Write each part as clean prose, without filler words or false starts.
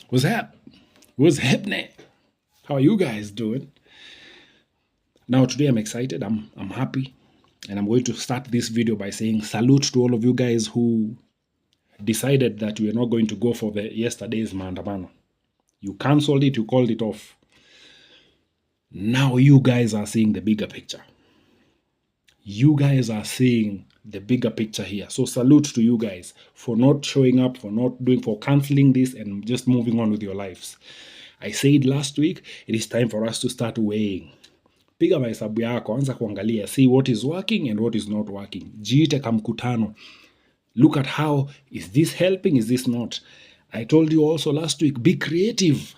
What's up? What's happening? How are you guys doing? Now today I'm excited. I'm happy, and I'm going to start this video by saying salute to all of you guys who decided that we are not going to go for the yesterday's maandamano. You cancelled it. You called it off. Now you guys are seeing the bigger picture. You guys are seeing the bigger picture here. So salute to you guys for not showing up, for canceling this and just moving on with your lives. I said last week, it is time for us to start weighing. Piga mahesabu yako, anza kuangalia, see what is working and what is not working. Jiite kamkutano. Look at how, is this helping, is this not? I told you also last week, be creative.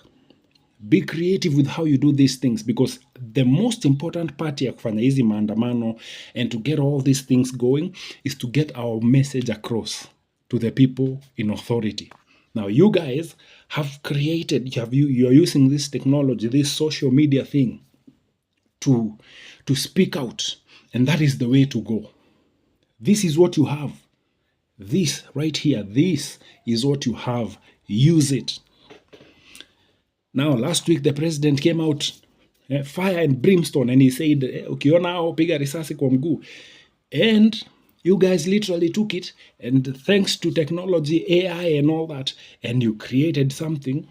Be creative with how you do these things, because the most important part ya kufanya hizi maandamano and to get all these things going is to get our message across to the people in authority. Now you guys have created, you are using this technology, this social media thing to speak out, and that is the way to go. This is what you have. This right here, this is what you have. Use it. Now, last week the president came out, fire and brimstone, and he said, ukiona hao piga risasi kwa mguu. And you guys literally took it, and thanks to technology, AI and all that, and you created something,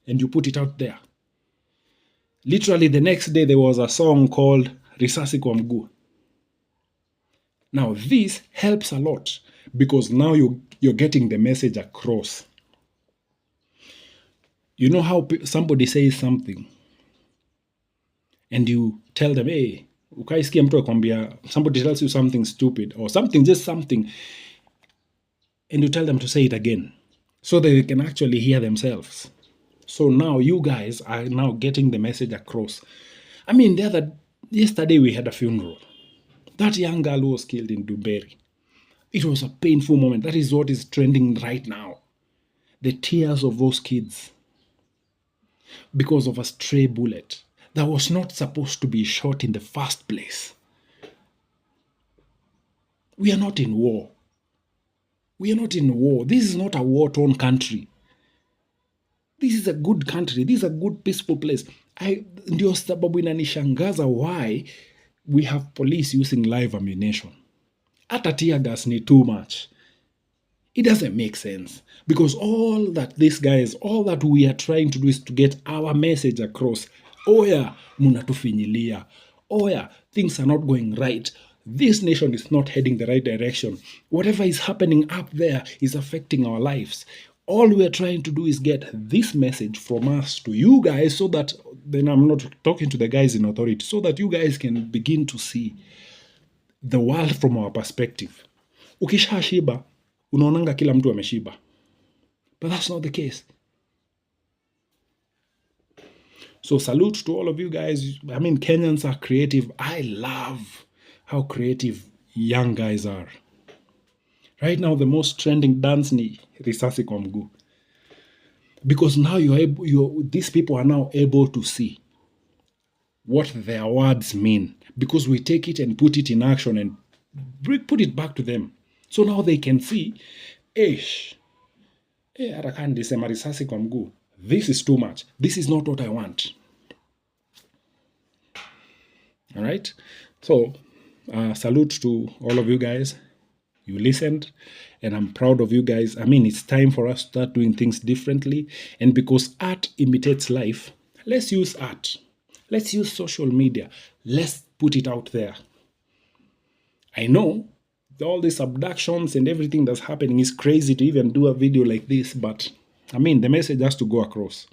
and you put it out there. Literally the next day there was a song called Risasi kwa mguu. Now this helps a lot, because now you're getting the message across. You know how somebody says something and you tell them, hey, ukaisikia mtu akwambia, somebody tells you something stupid or something, just something, and you tell them to say it again so that they can actually hear themselves. So now you guys are now getting the message across. I mean, yesterday we had a funeral. That young girl was killed in Duberry. It was a painful moment. That is what is trending right now. The tears of those kids because of a stray bullet that was not supposed to be shot in the first place. We are not in war. We are not in war. This is not a war-torn country. This is a good country. This is a good, peaceful place. Ndio sababu inanishangaza why we have police using live ammunition. Hata tear gas ni too much. It doesn't make sense, because all that we are trying to do is to get our message across. Oya, munatufinyilia. Oya, things are not going right. This nation is not heading the right direction. Whatever is happening up there is affecting our lives. All we are trying to do is get this message from us to you guys, so that, then I'm not talking to the guys in authority, so that you guys can begin to see the world from our perspective. Ukishashiba, unaonanga kila mtu ameshiba. But that's not the case. So salute to all of you guys. I mean, Kenyans are creative. I love how creative young guys are. Right now, the most trending dance ni risasi kwa mguu. Because now these people are now able to see what their words mean. Because we take it and put it in action and put it back to them. So now they can see, arakandisema risasi kwa mguu. This is too much. This is not what I want. All right? So, salute to all of you guys. You listened, and I'm proud of you guys. I mean, it's time for us to start doing things differently. And because art imitates life, let's use art. Let's use social media. Let's put it out there. I know all these abductions and everything that's happening is crazy to even do a video like this, but I mean, the message has to go across.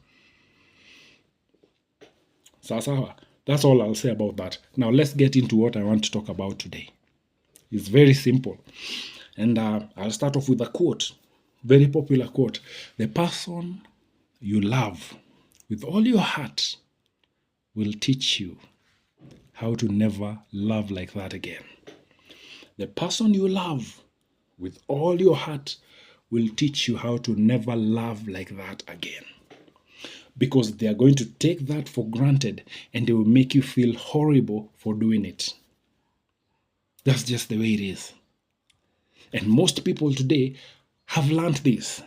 Sawa. That's all I'll say about that. Now let's get into what I want to talk about today. It's very simple. And I'll start off with a quote. Very popular quote. The person you love with all your heart will teach you how to never love like that again. The person you love with all your heart will teach you how to never love like that again. Because they are going to take that for granted, and they will make you feel horrible for doing it. That's just the way it is. And most people today have learned this.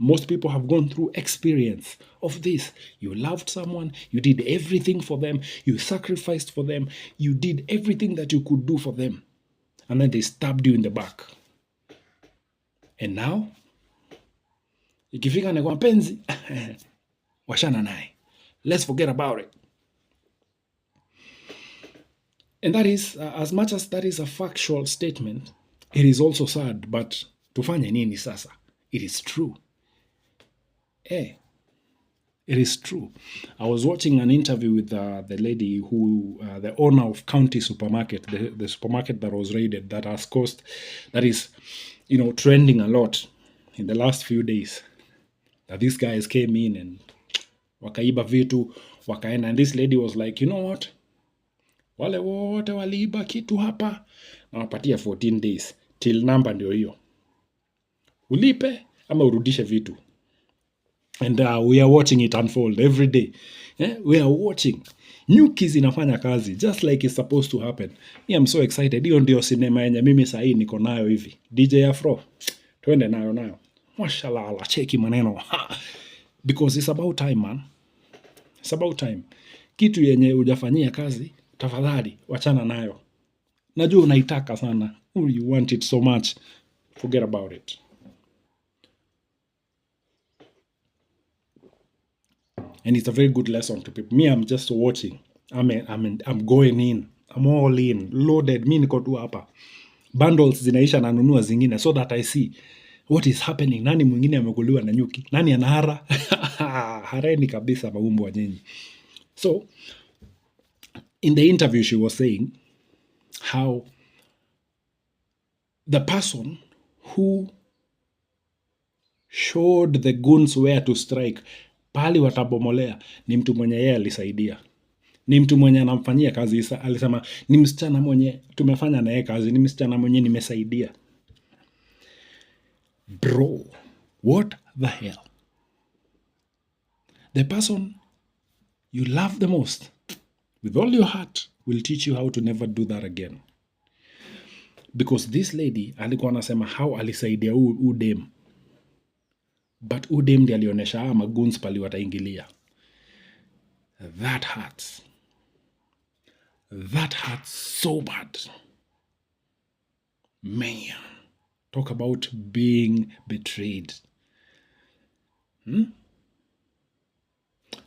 Most people have gone through experience of this. You loved someone, you did everything for them, you sacrificed for them, you did everything that you could do for them, and then they stabbed you in the back. And now ikifika ni kwa mpenzi washana naye, let's forget about it. And that is, as much as that is a factual statement, it is also sad. But tufanye nini sasa? It is true. It is true. I was watching an interview with the lady who, the owner of County Supermarket, the supermarket that was raided, that is, trending a lot in the last few days. That these guys came in and wakaiba vitu, wakaenda, and this lady was like, you know what? Wale wote waliiba kitu hapa na wapatia 14 days till number ndio hiyo, ulipe ama urudishe vitu. And we are watching it unfold every day. We are watching. Nyuki inafanya kazi just like it's supposed to happen. I'm so excited. Hiyo ndio sinema yenye mimi sahii niko nayo hivi. DJ Afro, twende nayo. Mashallah, cheki maneno. Because it's about time, man. It's about time. Kitu yenye hujafanyia kazi, tafadhali wachana nayo. Najua unaitaka sana. You want it so much. Forget about it. And it's a very good lesson to people. Me, I'm just watching. I'm going in. I'm all in. Loaded. Mi niko tu hapa. Bundles zinaisha nanunua zingine so that I see what is happening. Nani mwingine amekuliwa na nyuki? Nani anahara? Hareni kabisa maumbo wa nyinyi. So, in the interview she was saying how the person who showed the goons where to strike, pali watabomolea, ni mtu mwenye yeye alisaidia. Ni mtu mwenye anamfanyia kazi. Alisema ni msichana mwenye tumefanya na yeye kazi, ni msichana mwenye nimesaidia. Bro, what the hell? The person you love the most with all your heart will teach you how to never do that again. Because this lady alikuwa anasema how alisaidia udem. But udem ndiye alionyesha maguns pali wataingilia. That hurts. That hurts so bad. Man, talk about being betrayed.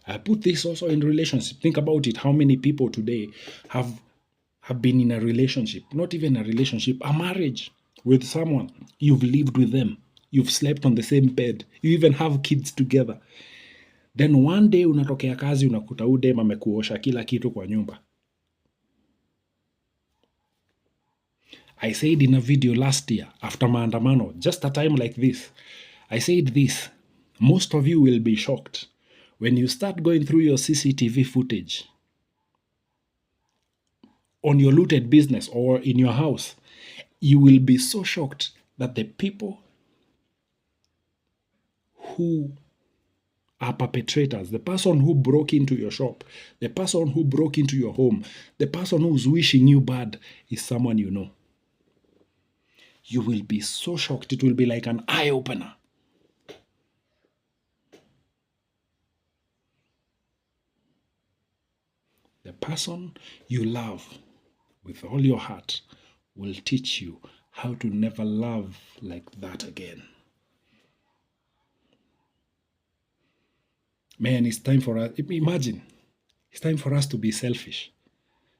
I put this also in relationship. Think about it. How many people today have been in a relationship, not even a relationship, a marriage with someone. You've lived with them. You've slept on the same bed. You even have kids together. Then one day unatokea kazi unakuta udem amekuosha kila kitu kwa nyumba. I said in a video last year after maandamano, just a time like this, I said this. Most of you will be shocked when you start going through your CCTV footage on your looted business or in your house. You will be so shocked that the people who are perpetrators, the person who broke into your shop, the person who broke into your home, the person who's wishing you bad is someone you know. You will be so shocked. It will be like an eye-opener. The person you love with all your heart will teach you how to never love like that again. Man, it's time for us, imagine, it's time for us to be selfish,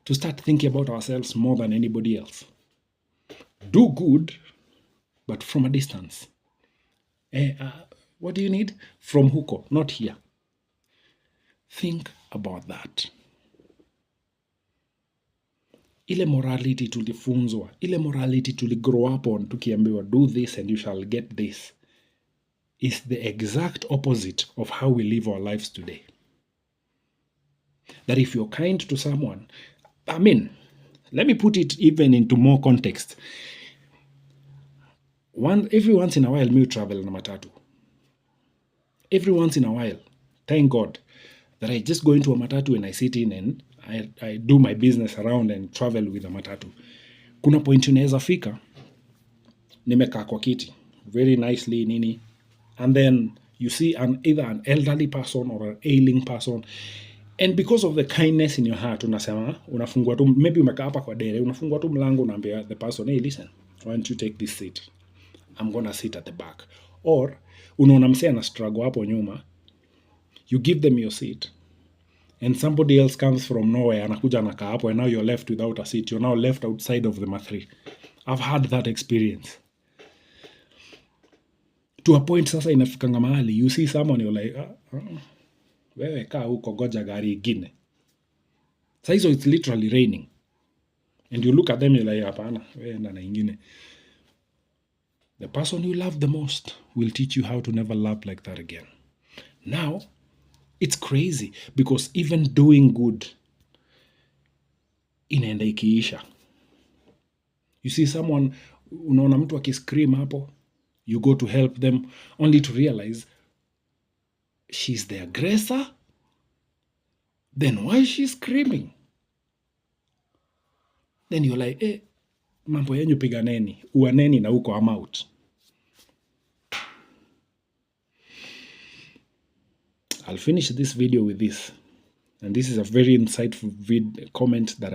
to start thinking about ourselves more than anybody else. Do good, but from a distance. What do you need? From huko, not here. Think about that. Ile morality tulifunzwa, ile morality tuligrow up on, tukiambiwa do this and you shall get this, is the exact opposite of how we live our lives today. That if you're kind to someone, let me put it even into more context. Every once in a while, me travel na matatu. Every once in a while, thank God that I just go into a matatu and I sit in and I do my business around and travel with a matatu. Kuna point unaweza fika, nimekaa kwa kiti very nicely nini, and then You see either an elderly person or an ailing person, and because of the kindness in your heart, unasema, unafungua tu, maybe umekaa hapa kwa dere, unafungua tu mlango, unaambia the person, hey, listen, why don't you take this seat? I'm gonna sit at the back. Or unaona msee ana struggle hapo nyuma, you give them your seat, and somebody else comes from nowhere, anakuja anakaa hapo, and now you're left without a seat. You're now left outside of the mathri. I've had that experience. To a point sasa inafikanga mahali, you see someone, you're like, wewe kaa huko, goja gari ingine. Saizo it's literally raining. And you look at them, you're like, hapana, wewe enda na ingine. The person you love the most will teach you how to never love like that again. Now, it's crazy because even doing good inaenda ikiisha. You see someone, unaona mtu akiscream hapo, you go to help them only to realize she's the aggressor. Then why is she screaming? Then you're like, mambo yenyu piganeni, uaneni na uko, I'm out. I'll finish this video with this. And this is a very insightful comment that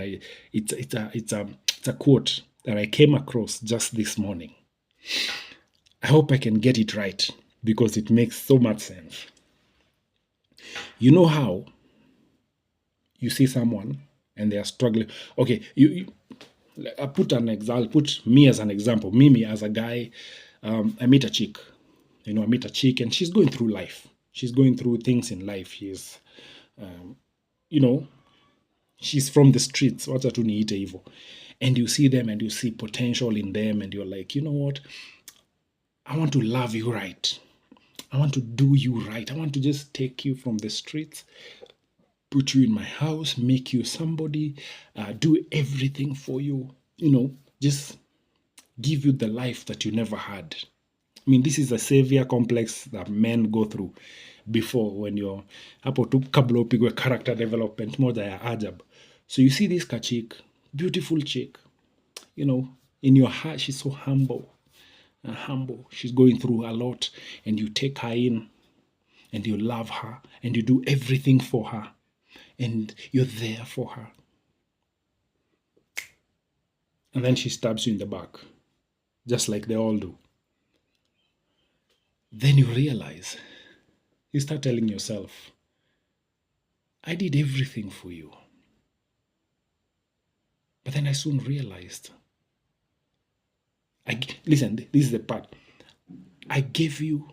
it's a quote that I came across just this morning. I hope I can get it right because it makes so much sense. You know how you see someone and they are struggling. Okay, I put an example. Put me as an example. Me as a guy, I meet a chick. I meet a chick and she's going through life. She's going through things in life. She's, she's from the streets. Wacha tu niite hivyo. And you see them and you see potential in them and you're like, you know what? I want to love you right. I want to do you right. I want to just take you from the streets, put you in my house, make you somebody, do everything for you, just give you the life that you never had. I mean, this is a savior complex that men go through before when you're hapo tu kabla upigwe character development moja ya ajab. So you see this kachik, beautiful chick, in your heart, she's so humble. She's going through a lot, and you take her in and you love her and you do everything for her and you're there for her. And then she stabs you in the back, just like they all do. Then you realize, you start telling yourself, I did everything for you. But then I soon realized, listen, this is the part. I gave you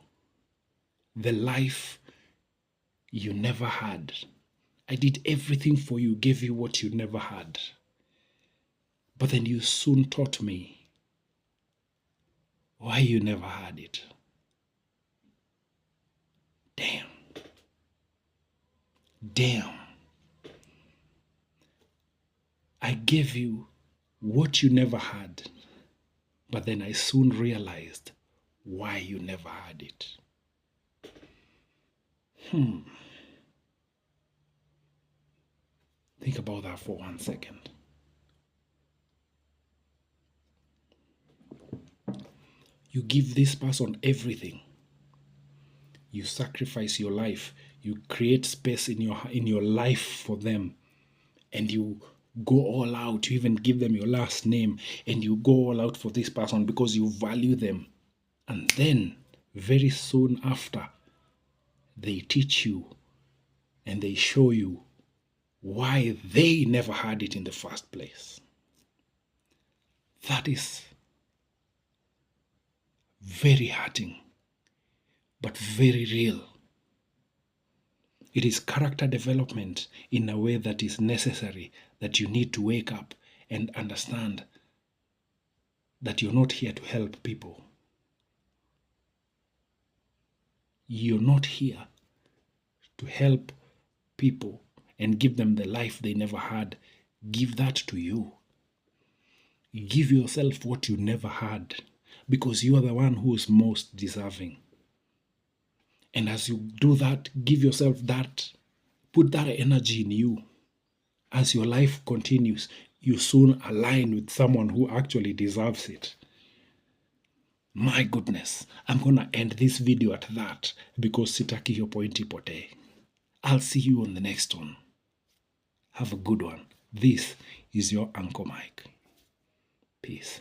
the life you never had. I did everything for you, gave you what you never had. But then you soon taught me why you never had it. Damn. I gave you what you never had, but then I soon realized why you never had it. Think about that for 1 second. You give this person everything. You sacrifice your life. You create space in your life for them. And you go all out. You even give them your last name. And you go all out for this person because you value them. And then, very soon after, they teach you and they show you why they never had it in the first place. That is very hurting, but very real. It is character development in a way that is necessary, that you need to wake up and understand that you're not here to help people. You're not here to help people and give them the life they never had. Give that to you. Give yourself what you never had, because you are the one who is most deserving. And as you do that, give yourself that, put that energy in you. As your life continues, you soon align with someone who actually deserves it. My goodness, I'm gonna end this video at that because sitaki hiyo point ipotee. I'll see you on the next one. Have a good one. This is your Uncle Mike. Peace.